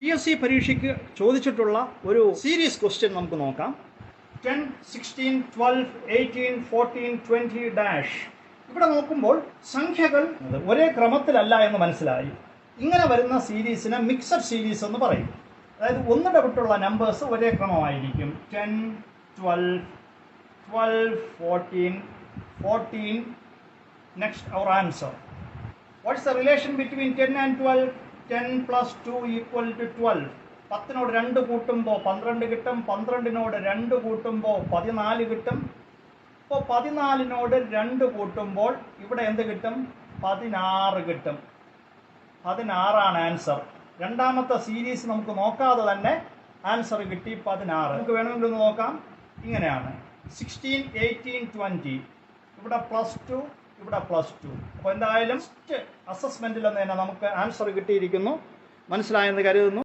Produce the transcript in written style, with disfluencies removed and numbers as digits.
PSC പരീക്ഷയ്ക്ക് ചോദിച്ചിട്ടുള്ള ഒരു സീരീസ് ക്വസ്റ്റ്യൻ നമുക്ക് നോക്കാം. 10, 16, 12, 18, 14, 20 ഡാഷ്. ഇവിടെ നോക്കുമ്പോൾ സംഖ്യകൾ ഒരേ ക്രമത്തിലല്ല എന്ന് മനസ്സിലായി. ഇങ്ങനെ വരുന്ന സീരീസിനെ മിക്സഡ് സീരീസ് എന്ന് പറയും. അതായത് ഒന്നിടവിട്ടുള്ള നമ്പേഴ്സ് ഒരേ ക്രമമായിരിക്കും. 10, 12, 12, 14, 14. Next, our answer. What is the relation between 10 and 12? 10 plus 2 equal to 12. 10നോട് 2 കൂട്ടുമ്പോൾ 12 കിട്ടും. 12നോട് 2 കൂട്ടുമ്പോൾ 14 കിട്ടും. ഇപ്പോൾ 14നോട് 2 കൂട്ടുമ്പോൾ ഇവിടെ എന്ത് കിട്ടും? 16 കിട്ടും. 16 ആൻസർ. രണ്ടാമത്തെ സീരീസ് നമുക്ക് നോക്കാതെ തന്നെ ആൻസർ കിട്ടി 16. നമുക്ക് വേണമെങ്കിൽ ഒന്ന് നോക്കാം. ഇങ്ങനെയാണ് 16, 18, 20. ഇവിടെ +2, ഇവിടെ +2. അപ്പോൾ എന്തായാലും അസസ്മെൻറ്റിൽ നിന്ന് തന്നെ നമുക്ക് ആൻസർ കിട്ടിയിരിക്കുന്നു. മനസ്സിലായെന്ന് കരുതുന്നു.